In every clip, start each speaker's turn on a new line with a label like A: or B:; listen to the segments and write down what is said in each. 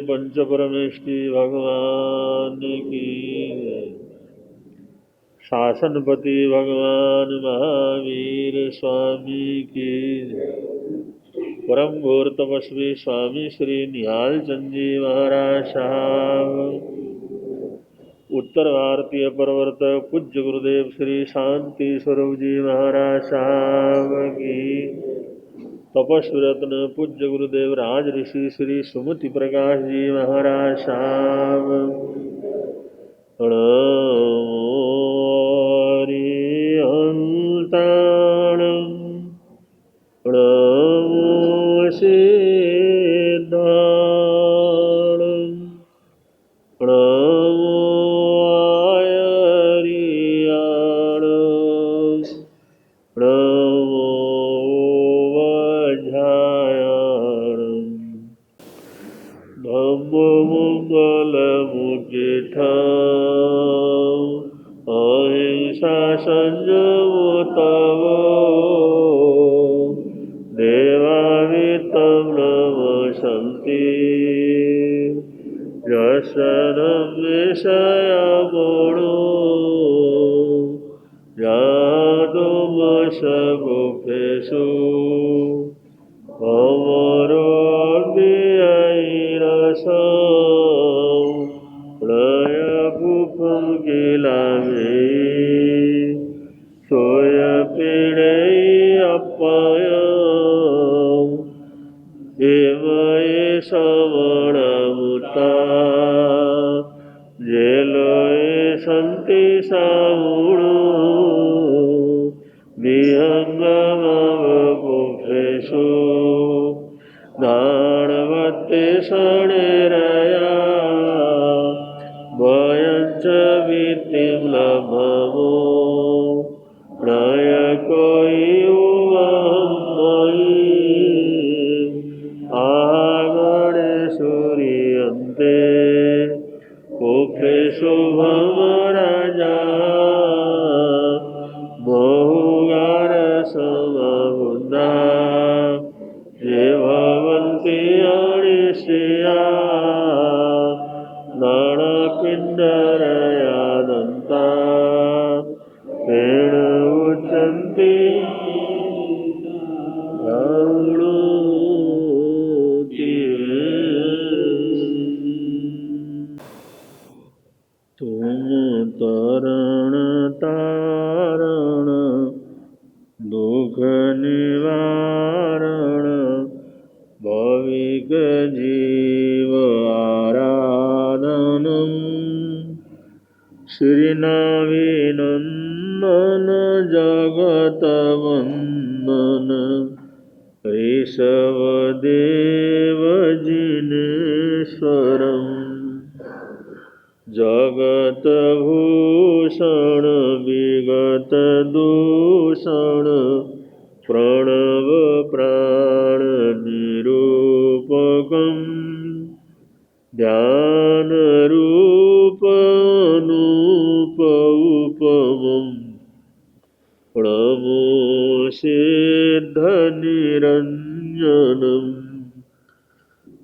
A: पंच परमेष्टि भगवान की जय। शासनपति भगवान महावीर स्वामी की जय। परम घोर तपस्वी स्वामी श्री निहाल चंद जी महाराज साहब, उत्तर भारतीय प्रवर्तक पूज्य गुरुदेव श्री शांति स्वरूप जी महाराज साहब की, तपस्वी रत्न पूज्य गुरुदेव राज ऋषि श्री सुमति प्रकाश जी महाराज साहब, प्रणामो सिद्धाणं, प्रणामो आयर्याणं, प्रणामो वज्रायणं। धम्ममङ्गलमुचितं अहिंसा संयमो तव, देवावितं नमसन्ति व्यसनं विषयगुणो, यादुमशगुफेषु अमरोऽव्ययैरसं प्रलयभूपं किलामि सोऽयपीडैरपायं हेमये श्रवणमुता जेलये सन्ति साहुणो विहङ्गमवगुफेषु दानवत्ते शणैरया भयं च भीतिं लभमो प्रयको युवं मयि आगणेशूर्यन्ते कुफेषु भमराजा बहुगारसमबुद्धा ये भवन्ति अनिश्चया नाड़पिण्डरया दन्ता तेन उच्यन्ते गौणोति। तुम तरण तारण दुख निवारण भविक जीव आराधनम् श्रीनाभिनन्दन जगतवन्दन ऋषभदेव जिनेश्वरम् जगतभूषण विगत दूषण प्रणव प्राण निरूपकम् ध्यान रूप अनूप उपमम् प्रणमो सिद्ध निरञ्जनम्।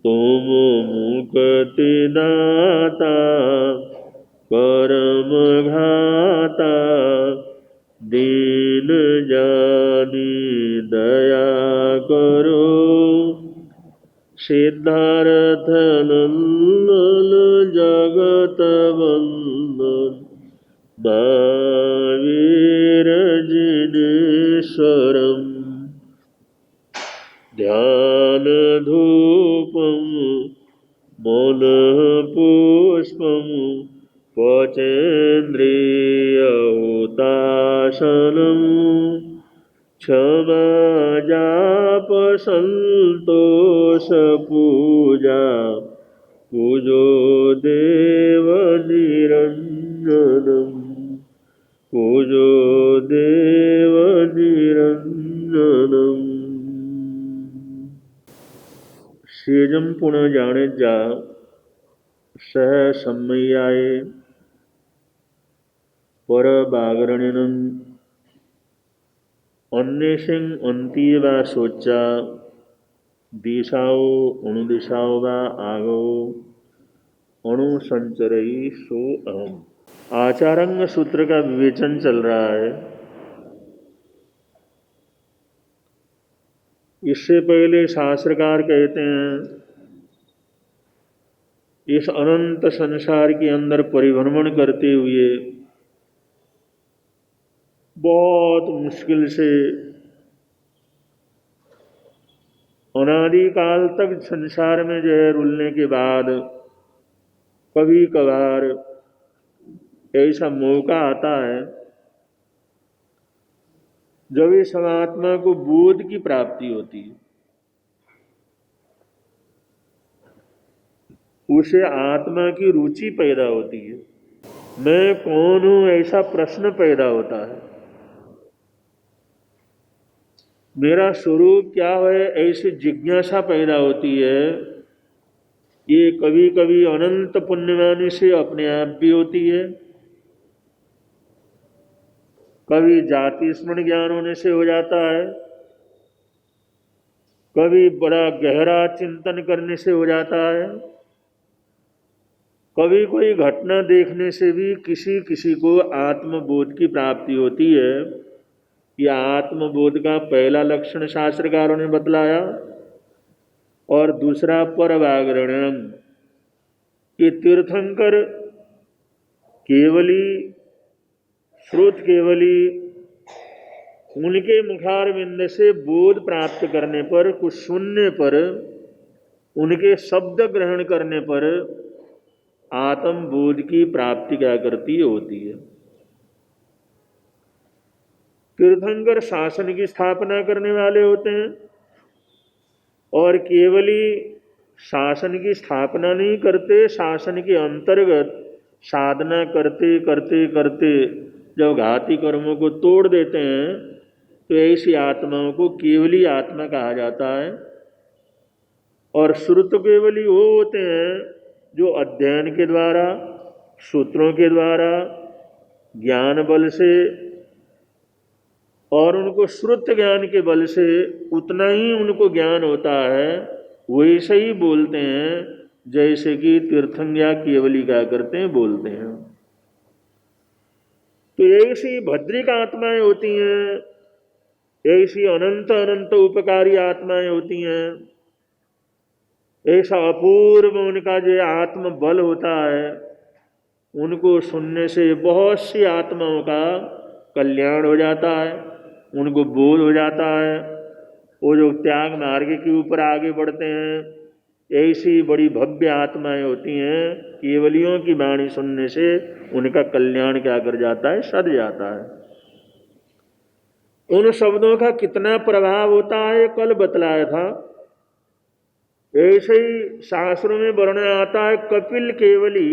A: तुम मुक्तिदाता परमघाता दीन जानी दया करो सिद्धार्थ नंदन जगत वंदन महावीर जिनेश्वरम् ध्यान धूपं मन पुष्पं पचेन्द्रियहुताशनं क्षमा जाप संतोष पूजा पूजो देव निरञ्जनम् पूजो देव निरञ्जनम्। सेजम पुनः जाने जा सह सम्मयाय पर बागरणिनं अन्य सिंह अंतीवा सोचा दिशाओ अनुदिशाओ वा आगो अणु संचरई सो अहम। आचारंग सूत्र का विवेचन चल रहा है। इससे पहले शास्त्रकार कहते हैं इस अनंत संसार के अंदर परिभ्रमण करते हुए बहुत मुश्किल से अनादिकाल तक संसार में जो है रुलने के बाद कभी कभार ऐसा मौका आता है जब इस आत्मा को बोध की प्राप्ति होती है, उसे आत्मा की रुचि पैदा होती है, मैं कौन हूं ऐसा प्रश्न पैदा होता है, मेरा स्वरूप क्या है ऐसी जिज्ञासा पैदा होती है। ये कभी कभी अनंत पुण्यवानी से अपने आप भी होती है, कभी जाति स्मरण ज्ञान होने से हो जाता है, कभी बड़ा गहरा चिंतन करने से हो जाता है, कभी कोई घटना देखने से भी किसी किसी को आत्मबोध की प्राप्ति होती है। यह आत्मबोध का पहला लक्षण शास्त्रकारों ने बतलाया। और दूसरा परवाग्रणम, कि तीर्थंकर केवली श्रुत केवली उनके मुखारविंद से बोध प्राप्त करने पर, कुछ सुनने पर, उनके शब्द ग्रहण करने पर आत्म बोध की प्राप्ति क्या करती होती है। तीर्थंकर शासन की स्थापना करने वाले होते हैं और केवली शासन की स्थापना नहीं करते, शासन के अंतर्गत साधना करते करते करते जब घाती कर्मों को तोड़ देते हैं तो ऐसी आत्माओं को केवली आत्मा कहा जाता है। और श्रुत केवली वो होते हैं जो अध्ययन के द्वारा, सूत्रों के द्वारा, ज्ञान बल से और उनको श्रुत ज्ञान के बल से उतना ही उनको ज्ञान होता है, वैसे ही बोलते हैं जैसे कि तीर्थंकर केवली क्या करते हैं, बोलते हैं। तो ऐसी भद्रिक आत्माएं होती हैं, ऐसी अनंत अनंत उपकारी आत्माएं होती हैं, ऐसा अपूर्व उनका जो आत्म बल होता है, उनको सुनने से बहुत सी आत्माओं का कल्याण हो जाता है, उनको बोध हो जाता है। वो जो त्याग मार्ग के ऊपर आगे बढ़ते हैं, ऐसी बड़ी भव्य आत्माएं होती हैं, केवलियों की वाणी सुनने से उनका कल्याण क्या कर जाता है, सध जाता है। उन शब्दों का कितना प्रभाव होता है कल बतलाया था। ऐसे ही शास्त्रों में वर्णन आता है, कपिल केवली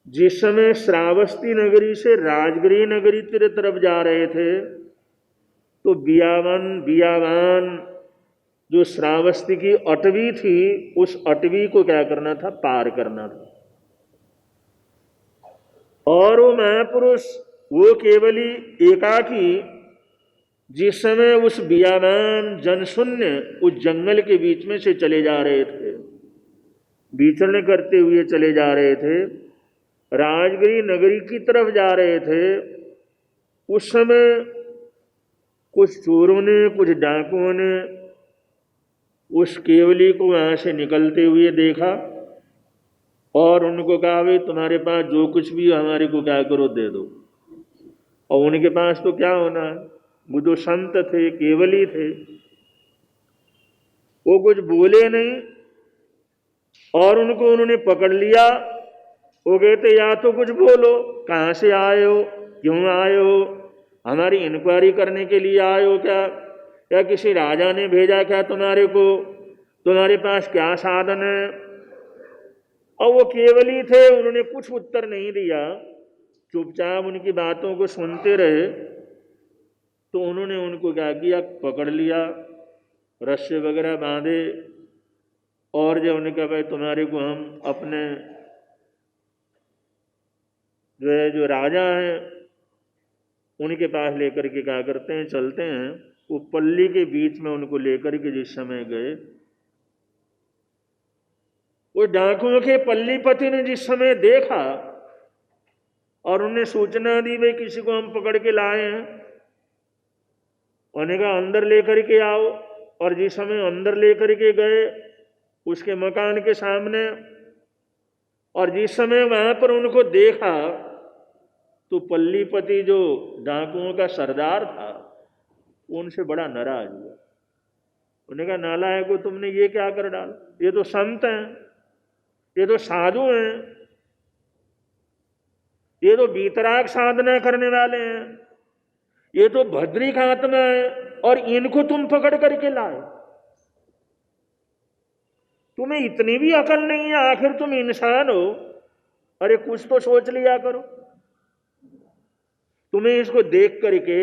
A: जिस समय श्रावस्ती नगरी से राजगिरी नगरी तेरे तरफ जा रहे थे तो बियावान जो श्रावस्ती की अटवी थी, उस अटवी को क्या करना था, पार करना था। और वो महापुरुष वो केवली एकाकी जिस समय उस बियावान जनशून्य उस जंगल के बीच में से चले जा रहे थे, विचरण करते हुए चले जा रहे थे, राजगिरी नगरी की तरफ जा रहे थे, उस समय कुछ चोरों ने, कुछ डाकुओं ने उस केवली को वहां से निकलते हुए देखा और उनको कहा, भाई तुम्हारे पास जो कुछ भी हमारे को क्या करो, दे दो। और उनके पास तो क्या होना है, वो जो संत थे, केवली थे, वो कुछ बोले नहीं और उनको उन्होंने पकड़ लिया। वो कहते, या तो कुछ बोलो, कहाँ से आए हो, क्यों आए हो, हमारी इंक्वायरी करने के लिए आए हो क्या, या किसी राजा ने भेजा क्या तुम्हारे को, तुम्हारे पास क्या साधन है। और वो केवली थे, उन्होंने कुछ उत्तर नहीं दिया, चुपचाप उनकी बातों को सुनते रहे। तो उन्होंने उनको क्या किया, पकड़ लिया, रस्से वगैरह बांधे और जब उन्होंने कहा, भाई तुम्हारे को हम अपने जो राजा हैं उनके पास लेकर के क्या करते हैं, चलते हैं। वो पल्ली के बीच में उनको लेकर के जिस समय गए, वो डाकुओं के पल्लीपति ने जिस समय देखा और उन्हें सूचना दी, भाई किसी को हम पकड़ के लाए हैं, उन्हें कहा अंदर लेकर के आओ। और जिस समय अंदर लेकर के गए उसके मकान के सामने, और जिस समय वहां पर उनको देखा तो पल्लीपति जो डाकुओं का सरदार था वो उनसे बड़ा नाराज हुआ। उन्हें कहा नालायक को तुमने ये क्या कर डाला, ये तो संत हैं, ये तो साधु हैं, ये तो बीतराग साधना करने वाले हैं, ये तो भद्रिक आत्मा है, और इनको तुम पकड़ करके लाए। तुम्हें इतनी भी अकल नहीं है, आखिर तुम इंसान हो, अरे कुछ तो सोच लिया करो। तुम्हें इसको देख करके,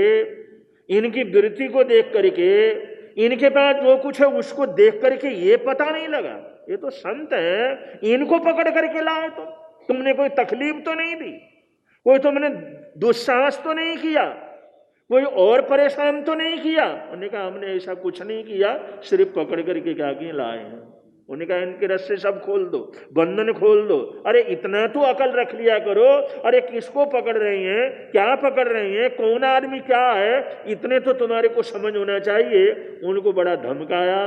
A: इनकी वृत्ति को देख करके, इनके पास जो कुछ है उसको देख करके ये पता नहीं लगा ये तो संत है, इनको पकड़ करके लाए। तो तुमने कोई तकलीफ तो नहीं दी, कोई तुमने दुस्साहस तो नहीं किया, कोई और परेशान तो नहीं किया। उन्होंने कहा हमने ऐसा कुछ नहीं किया, सिर्फ पकड़ करके क्या किए लाए हैं। उन्होंने कहा इनके रस्से सब खोल दो, बंधन खोल दो। अरे इतना तो अकल रख लिया करो, अरे किसको पकड़ रही हैं, क्या पकड़ रही हैं, कौन आदमी क्या है, इतने तो तुम्हारे को समझ होना चाहिए। उनको बड़ा धमकाया,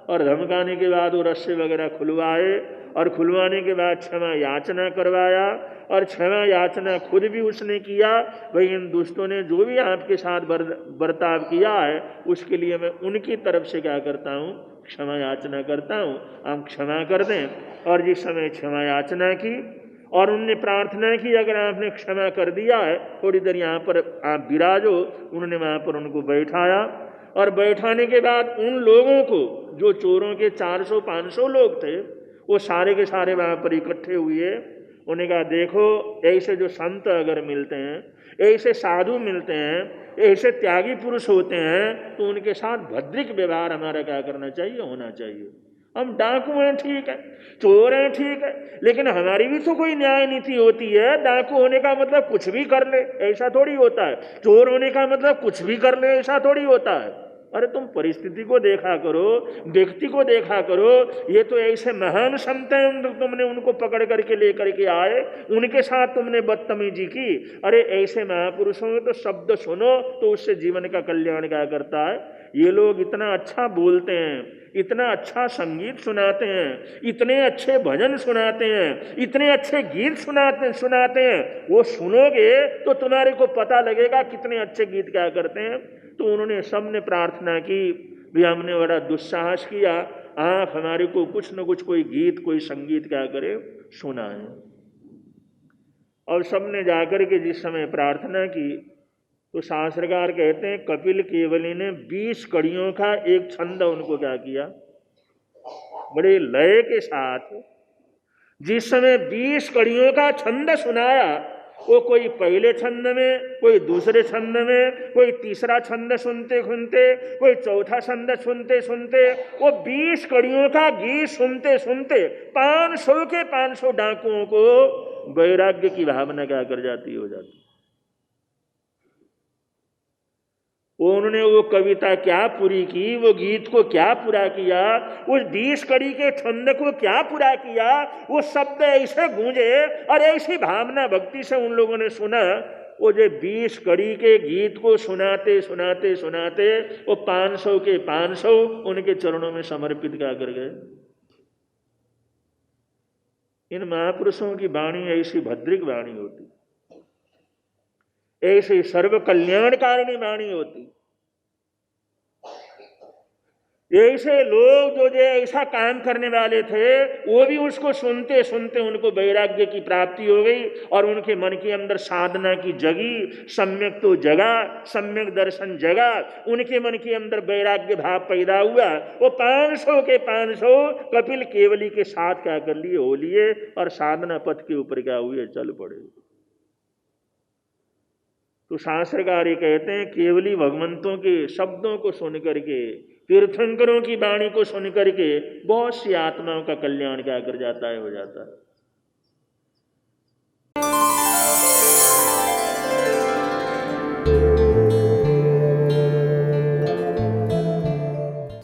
A: और धमकाने के बाद वो रस्से वगैरह खुलवाए, और खुलवाने के बाद क्षमा याचना करवाया, और क्षमा याचना खुद भी उसने किया। भाई इन दुष्टों ने जो भी आपके साथ बर्ताव किया है उसके लिए मैं उनकी तरफ से क्या करता हूँ, क्षमा याचना करता हूँ, आप क्षमा कर दें। और जिस समय क्षमा याचना की और उनने प्रार्थना की, अगर आपने क्षमा कर दिया है थोड़ी देर यहाँ पर आप विराजो, उन्होंने वहाँ पर उनको बैठाया। और बैठाने के बाद उन लोगों को, जो चोरों के 400-500 लोग थे, वो सारे के सारे वहाँ पर इकट्ठे हुए। उन्हें कहा देखो ऐसे जो संत अगर मिलते हैं, ऐसे साधु मिलते हैं, ऐसे त्यागी पुरुष होते हैं, तो उनके साथ भद्रिक व्यवहार हमारा क्या करना चाहिए, होना चाहिए। हम डाकू हैं ठीक है, चोर हैं ठीक है, लेकिन हमारी भी तो कोई न्याय नीति होती है। डाकू होने का मतलब कुछ भी कर ले ऐसा थोड़ी होता है, चोर होने का मतलब कुछ भी कर ले ऐसा थोड़ी होता है। अरे तुम परिस्थिति को देखा करो, व्यक्ति को देखा करो। ये तो ऐसे महान संत हैं, तुमने उनको पकड़ करके लेकर के आए, उनके साथ तुमने बदतमीजी की। अरे ऐसे महापुरुषों में तो शब्द सुनो तो उससे जीवन का कल्याण क्या करता है। ये लोग इतना अच्छा बोलते हैं, इतना अच्छा संगीत सुनाते हैं, इतने अच्छे भजन सुनाते हैं, इतने अच्छे गीत सुनाते हैं, वो सुनोगे तो तुम्हारे को पता लगेगा कितने अच्छे गीत क्या करते हैं। तो उन्होंने सबने प्रार्थना की, भी हमने बड़ा दुस्साहस किया, आप हमारे को कुछ न कुछ कोई गीत कोई संगीत क्या करे सुनाए। और सबने जाकर के जिस समय प्रार्थना की तो शास्त्रकार कहते हैं कपिल केवली ने 20 कड़ियों का एक छंद उनको क्या किया, बड़े लय के साथ जिस समय 20 कड़ियों का छंद सुनाया, वो कोई पहले छंद में, कोई दूसरे छंद में, कोई तीसरा छंद सुनते सुनते, कोई चौथा छंद सुनते सुनते, वो 20 कड़ियों का गीत सुनते सुनते 500 के 500 डाकुओं को वैराग्य की भावना क्या कर जाती हो जाती। उन्होंने वो कविता क्या पूरी की, वो गीत को क्या पूरा किया, उस 20 कड़ी के छंद को क्या पूरा किया, वो शब्द ऐसे गूंजे और ऐसी भावना भक्ति से उन लोगों ने सुना। वो जो 20 कड़ी के गीत को सुनाते सुनाते सुनाते वो 500 के 500 उनके चरणों में समर्पित क्या कर गए। इन महापुरुषों की वाणी ऐसी भद्रिक वाणी होती, ऐसे सर्व कल्याणकारिणी वाणी होती। ऐसे लोग जो ऐसा काम करने वाले थे, वो भी उसको सुनते सुनते उनको वैराग्य की प्राप्ति हो गई और उनके मन के अंदर साधना की जगी, सम्यक तो जगा, सम्यक दर्शन जगा, उनके मन के अंदर वैराग्य भाव पैदा हुआ। वो 500 के 500 कपिल केवली के साथ क्या कर लिए, हो लिए और साधना पथ के ऊपर क्या हुए, चल पड़े। तो शास्त्रकार ये कहते हैं केवली भगवंतों के शब्दों को सुन करके, तीर्थंकरों की वाणी को सुन करके बहुत सी आत्माओं का कल्याण क्या कर जाता है, हो जाता है।